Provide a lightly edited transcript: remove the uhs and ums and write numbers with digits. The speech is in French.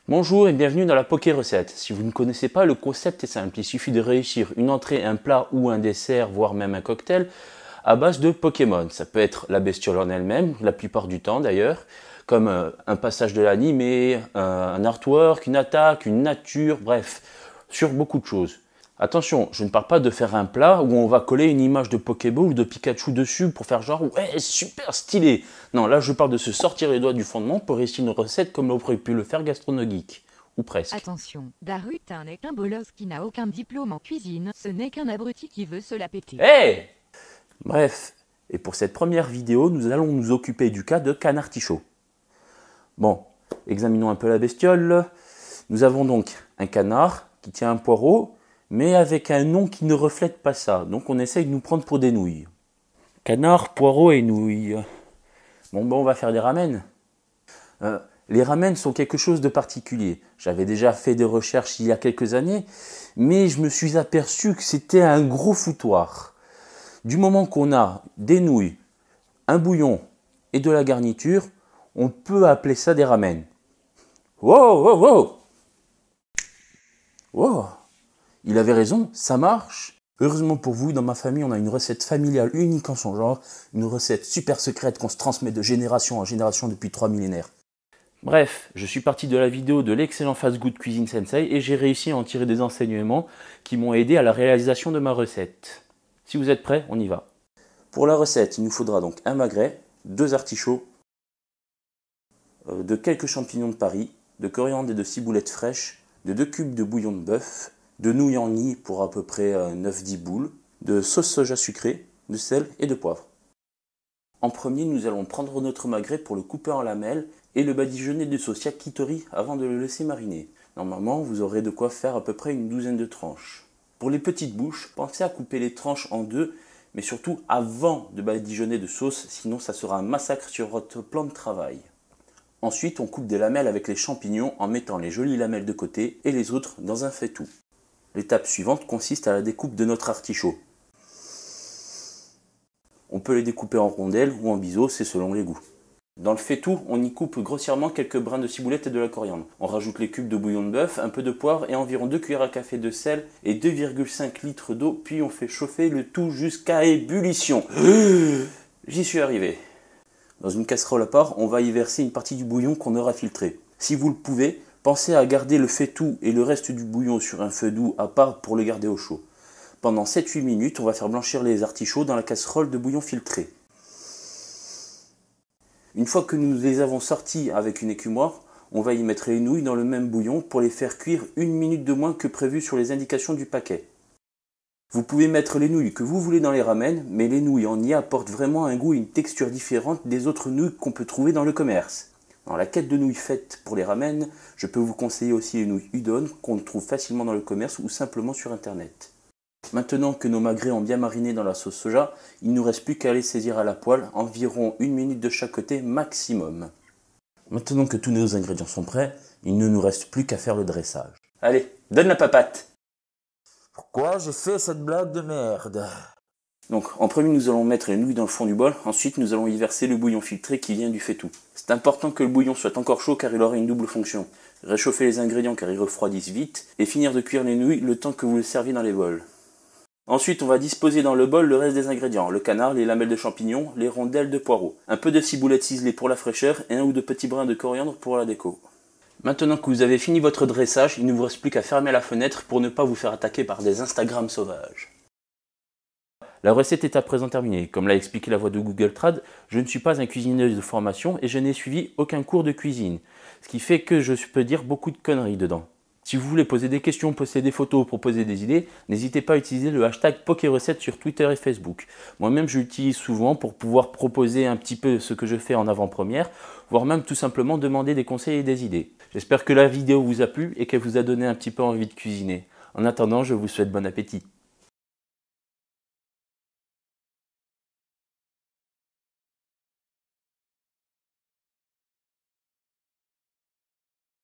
Bonjour et bienvenue dans la Poké Recette. Si vous ne connaissez pas, le concept est simple. Il suffit de réussir une entrée, un plat ou un dessert, voire même un cocktail, à base de Pokémon. Ça peut être la bestiole en elle-même, la plupart du temps d'ailleurs, comme un passage de l'anime, un artwork, une attaque, une nature, bref, sur beaucoup de choses. Attention, je ne parle pas de faire un plat où on va coller une image de Pokéball ou de Pikachu dessus pour faire genre « Ouais, super stylé !» Non, là je parle de se sortir les doigts du fondement pour réussir une recette comme l'aurait pu le faire Gastronogeek. Ou presque. Attention, Darutin n'est qu'un bolos qui n'a aucun diplôme en cuisine, ce n'est qu'un abruti qui veut se la péter. Hey! Bref, et pour cette première vidéo, nous allons nous occuper du cas de Canartichaud. Bon, examinons un peu la bestiole. Nous avons donc un canard qui tient un poireau, mais avec un nom qui ne reflète pas ça. Donc on essaye de nous prendre pour des nouilles. Canard, poireau et nouilles. Bon, on va faire des ramen. Les ramen sont quelque chose de particulier. J'avais déjà fait des recherches il y a quelques années, mais je me suis aperçu que c'était un gros foutoir. Du moment qu'on a des nouilles, un bouillon et de la garniture, on peut appeler ça des ramen. Wow, wow, wow! Wow! Il avait raison, ça marche. Heureusement pour vous, dans ma famille, on a une recette familiale unique en son genre, une recette super secrète qu'on se transmet de génération en génération depuis 3 millénaires. Bref, je suis parti de la vidéo de l'excellent Fast Good Cuisine Sensei et j'ai réussi à en tirer des enseignements qui m'ont aidé à la réalisation de ma recette. Si vous êtes prêts, on y va. Pour la recette, il nous faudra donc un magret, 2 artichauts, de quelques champignons de Paris, de coriandre et de ciboulettes fraîches, de 2 cubes de bouillon de bœuf, de nouilles en nid pour à peu près 9-10 boules, de sauce soja sucrée, de sel et de poivre. En premier, nous allons prendre notre magret pour le couper en lamelles et le badigeonner de sauce yakitori avant de le laisser mariner. Normalement, vous aurez de quoi faire à peu près une douzaine de tranches. Pour les petites bouches, pensez à couper les tranches en deux, mais surtout avant de badigeonner de sauce, sinon ça sera un massacre sur votre plan de travail. Ensuite, on coupe des lamelles avec les champignons en mettant les jolies lamelles de côté et les autres dans un faitout. L'étape suivante consiste à la découpe de notre artichaut. On peut les découper en rondelles ou en biseaux, c'est selon les goûts. Dans le faitout, on y coupe grossièrement quelques brins de ciboulette et de la coriandre. On rajoute les cubes de bouillon de bœuf, un peu de poivre et environ 2 cuillères à café de sel et 2,5 litres d'eau, puis on fait chauffer le tout jusqu'à ébullition. J'y suis arrivé. Dans une casserole à part, on va y verser une partie du bouillon qu'on aura filtré. Si vous le pouvez, pensez à garder le faitout et le reste du bouillon sur un feu doux à part pour les garder au chaud. Pendant 7-8 minutes, on va faire blanchir les artichauts dans la casserole de bouillon filtré. Une fois que nous les avons sortis avec une écumoire, on va y mettre les nouilles dans le même bouillon pour les faire cuire 1 minute de moins que prévu sur les indications du paquet. Vous pouvez mettre les nouilles que vous voulez dans les ramen, mais les nouilles en y apportent vraiment un goût et une texture différente des autres nouilles qu'on peut trouver dans le commerce. Dans la quête de nouilles faites pour les ramen, je peux vous conseiller aussi les nouilles udon qu'on trouve facilement dans le commerce ou simplement sur internet. Maintenant que nos magrets ont bien mariné dans la sauce soja, il ne nous reste plus qu'à les saisir à la poêle, environ 1 minute de chaque côté maximum. Maintenant que tous nos ingrédients sont prêts, il ne nous reste plus qu'à faire le dressage. Allez, donne la papate! Pourquoi j'ai fait cette blague de merde? Donc, en premier, nous allons mettre les nouilles dans le fond du bol. Ensuite, nous allons y verser le bouillon filtré qui vient du faitout. C'est important que le bouillon soit encore chaud car il aura une double fonction. Réchauffer les ingrédients car ils refroidissent vite et finir de cuire les nouilles le temps que vous les serviez dans les bols. Ensuite, on va disposer dans le bol le reste des ingrédients. Le canard, les lamelles de champignons, les rondelles de poireaux. Un peu de ciboulette ciselée pour la fraîcheur et un ou deux petits brins de coriandre pour la déco. Maintenant que vous avez fini votre dressage, il ne vous reste plus qu'à fermer la fenêtre pour ne pas vous faire attaquer par des Instagram sauvages. La recette est à présent terminée. Comme l'a expliqué la voix de Google Trad, je ne suis pas un cuisinier de formation et je n'ai suivi aucun cours de cuisine. Ce qui fait que je peux dire beaucoup de conneries dedans. Si vous voulez poser des questions, poster des photos, proposer des idées, n'hésitez pas à utiliser le hashtag PokéRecette sur Twitter et Facebook. Moi-même, je l'utilise souvent pour pouvoir proposer un petit peu ce que je fais en avant-première, voire même tout simplement demander des conseils et des idées. J'espère que la vidéo vous a plu et qu'elle vous a donné un petit peu envie de cuisiner. En attendant, je vous souhaite bon appétit.